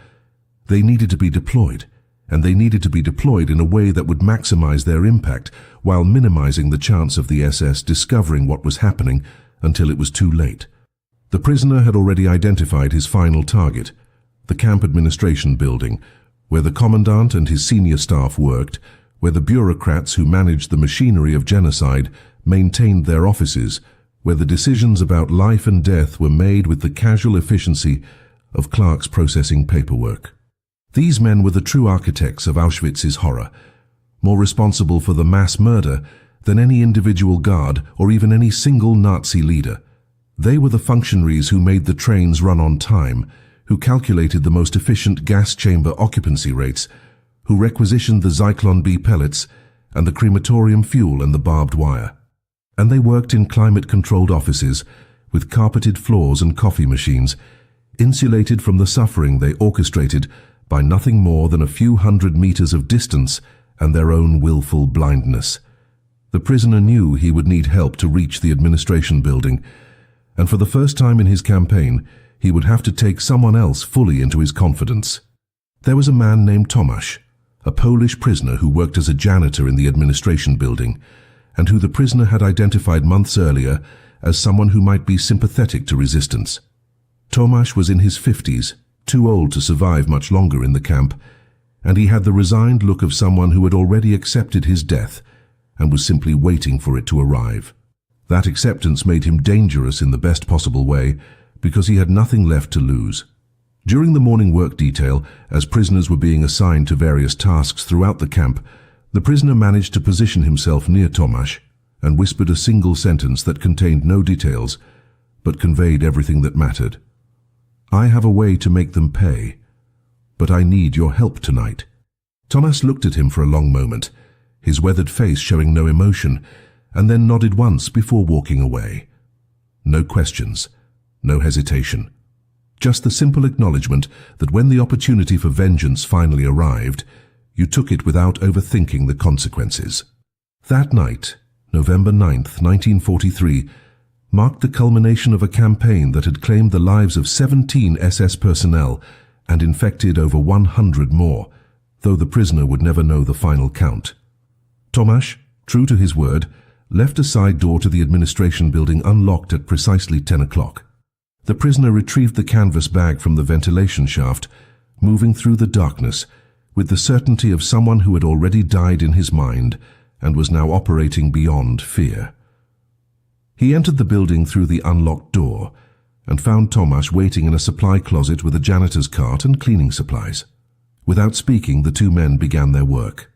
They needed to be deployed, and they needed to be deployed in a way that would maximize their impact while minimizing the chance of the SS discovering what was happening until it was too late. The prisoner had already identified his final target, the camp administration building, where the commandant and his senior staff worked, where the bureaucrats who managed the machinery of genocide maintained their offices, where the decisions about life and death were made with the casual efficiency of clerks processing paperwork. These men were the true architects of Auschwitz's horror, more responsible for the mass murder than any individual guard or even any single Nazi leader. They were the functionaries who made the trains run on time, who calculated the most efficient gas chamber occupancy rates, who requisitioned the Zyklon B pellets and the crematorium fuel and the barbed wire. And they worked in climate-controlled offices with carpeted floors and coffee machines, insulated from the suffering they orchestrated by nothing more than a few hundred meters of distance and their own willful blindness. The prisoner knew he would need help to reach the administration building, and for the first time in his campaign, he would have to take someone else fully into his confidence. There was a man named Tomasz, a Polish prisoner who worked as a janitor in the administration building, and who the prisoner had identified months earlier as someone who might be sympathetic to resistance. Tomasz was in his 50s, too old to survive much longer in the camp, and he had the resigned look of someone who had already accepted his death and was simply waiting for it to arrive. That acceptance made him dangerous in the best possible way, because he had nothing left to lose. During the morning work detail, as prisoners were being assigned to various tasks throughout the camp, the prisoner managed to position himself near Tomasz and whispered a single sentence that contained no details, but conveyed everything that mattered. "I have a way to make them pay, but I need your help tonight." Tomasz looked at him for a long moment, his weathered face showing no emotion, and then nodded once before walking away. No questions, no hesitation. Just the simple acknowledgement that when the opportunity for vengeance finally arrived, you took it without overthinking the consequences. That night, November 9th, 1943, marked the culmination of a campaign that had claimed the lives of 17 SS personnel and infected over 100 more, though the prisoner would never know the final count. Tomasz, true to his word, left a side door to the administration building unlocked at precisely 10 o'clock. The prisoner retrieved the canvas bag from the ventilation shaft, moving through the darkness with the certainty of someone who had already died in his mind and was now operating beyond fear. He entered the building through the unlocked door and found Tomasz waiting in a supply closet with a janitor's cart and cleaning supplies. Without speaking, the two men began their work.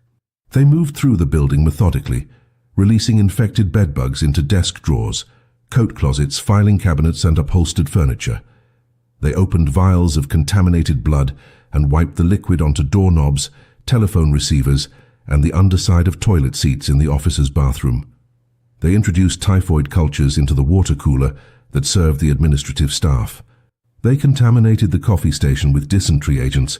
They moved through the building methodically, releasing infected bedbugs into desk drawers, coat closets, filing cabinets, and upholstered furniture. They opened vials of contaminated blood and wiped the liquid onto doorknobs, telephone receivers, and the underside of toilet seats in the officer's bathroom. They introduced typhoid cultures into the water cooler that served the administrative staff. They contaminated the coffee station with dysentery agents.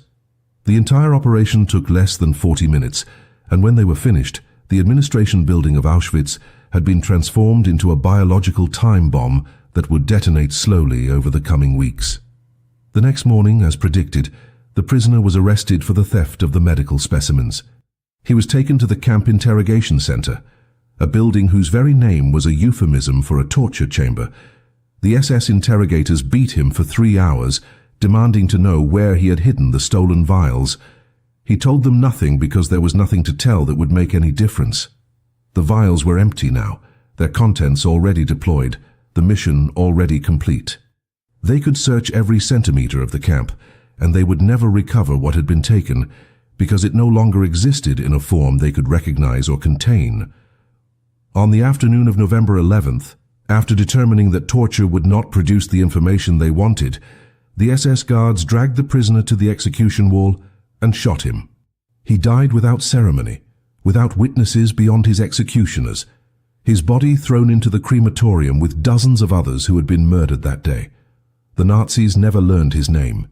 The entire operation took less than 40 minutes, and when they were finished, the administration building of Auschwitz had been transformed into a biological time bomb that would detonate slowly over the coming weeks. The next morning, as predicted, the prisoner was arrested for the theft of the medical specimens. He was taken to the camp interrogation center, a building whose very name was a euphemism for a torture chamber. The SS interrogators beat him for 3 hours, demanding to know where he had hidden the stolen vials. He told them nothing because there was nothing to tell that would make any difference. The vials were empty now, their contents already deployed, the mission already complete. They could search every centimeter of the camp, and they would never recover what had been taken, because it no longer existed in a form they could recognize or contain. On the afternoon of November 11th, after determining that torture would not produce the information they wanted, the SS guards dragged the prisoner to the execution wall and shot him. He died without ceremony, without witnesses beyond his executioners, his body thrown into the crematorium with dozens of others who had been murdered that day. The Nazis never learned his name.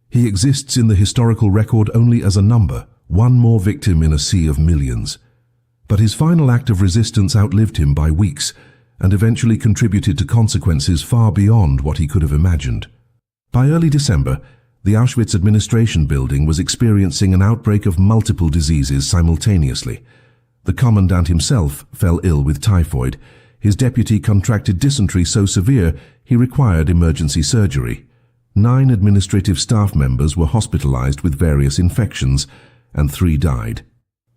He exists in the historical record only as a number, one more victim in a sea of millions. But his final act of resistance outlived him by weeks and eventually contributed to consequences far beyond what he could have imagined. By early December, the Auschwitz administration building was experiencing an outbreak of multiple diseases simultaneously. The commandant himself fell ill with typhoid. His deputy contracted dysentery so severe he required emergency surgery. 9 administrative staff members were hospitalized with various infections, and 3 died.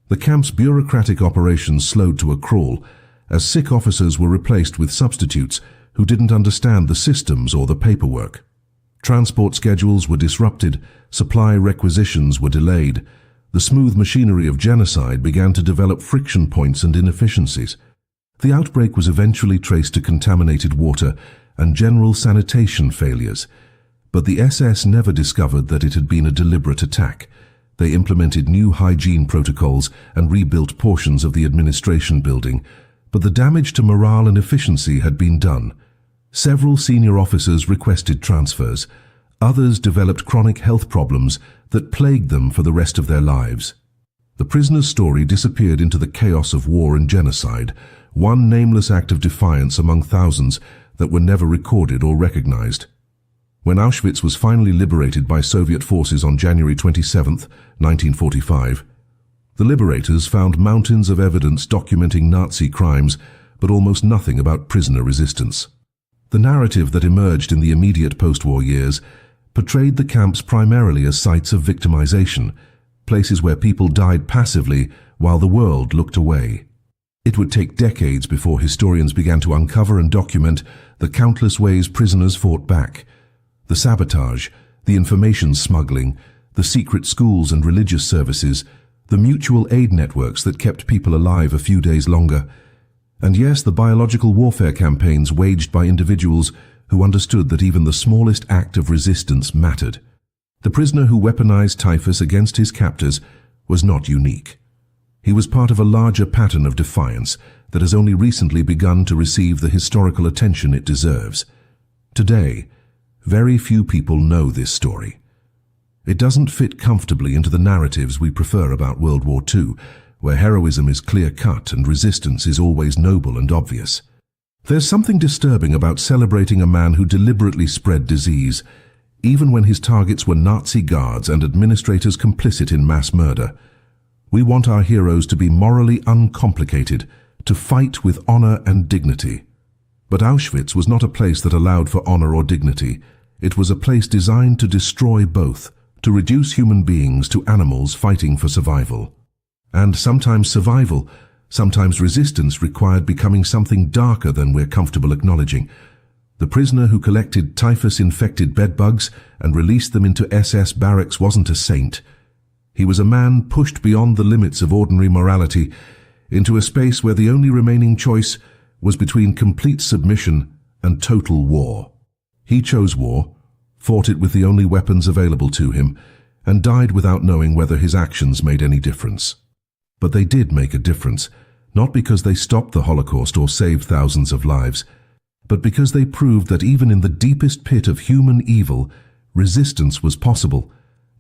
The camp's bureaucratic operations slowed to a crawl, as sick officers were replaced with substitutes who didn't understand the systems or the paperwork. Transport schedules were disrupted, supply requisitions were delayed. The smooth machinery of genocide began to develop friction points and inefficiencies. The outbreak was eventually traced to contaminated water and general sanitation failures, but the SS never discovered that it had been a deliberate attack. They implemented new hygiene protocols and rebuilt portions of the administration building, but the damage to morale and efficiency had been done. Several senior officers requested transfers. Others developed chronic health problems that plagued them for the rest of their lives. The prisoner's story disappeared into the chaos of war and genocide, one nameless act of defiance among thousands that were never recorded or recognized. When Auschwitz was finally liberated by Soviet forces on January 27, 1945, the liberators found mountains of evidence documenting Nazi crimes, but almost nothing about prisoner resistance. The narrative that emerged in the immediate post-war years portrayed the camps primarily as sites of victimization, places where people died passively while the world looked away. It would take decades before historians began to uncover and document the countless ways prisoners fought back. The sabotage, the information smuggling, the secret schools and religious services, the mutual aid networks that kept people alive a few days longer, and yes, the biological warfare campaigns waged by individuals who understood that even the smallest act of resistance mattered. The prisoner who weaponized Typhus against his captors was not unique. He was part of a larger pattern of defiance that has only recently begun to receive the historical attention it deserves. Today, very few people know this story. It doesn't fit comfortably into the narratives we prefer about World War II, where heroism is clear-cut and resistance is always noble and obvious. There's something disturbing about celebrating a man who deliberately spread disease, even when his targets were Nazi guards and administrators complicit in mass murder. We want our heroes to be morally uncomplicated, to fight with honor and dignity. But Auschwitz was not a place that allowed for honor or dignity. It was a place designed to destroy both, to reduce human beings to animals fighting for survival. And sometimes survival, sometimes resistance required becoming something darker than we're comfortable acknowledging. The prisoner who collected typhus-infected bedbugs and released them into SS barracks wasn't a saint. He was a man pushed beyond the limits of ordinary morality into a space where the only remaining choice was between complete submission and total war. He chose war, fought it with the only weapons available to him, and died without knowing whether his actions made any difference. But they did make a difference, not because they stopped the Holocaust or saved thousands of lives, but because they proved that even in the deepest pit of human evil, resistance was possible,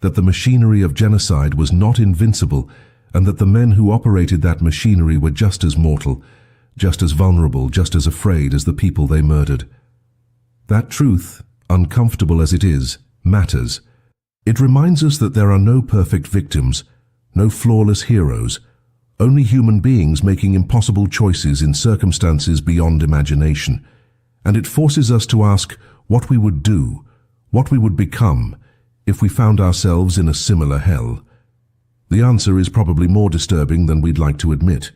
that the machinery of genocide was not invincible, and that the men who operated that machinery were just as mortal, just as vulnerable, just as afraid as the people they murdered. That truth, uncomfortable as it is, matters. It reminds us that there are no perfect victims, no flawless heroes, only human beings making impossible choices in circumstances beyond imagination. And it forces us to ask what we would do, what we would become, if we found ourselves in a similar hell. The answer is probably more disturbing than we'd like to admit.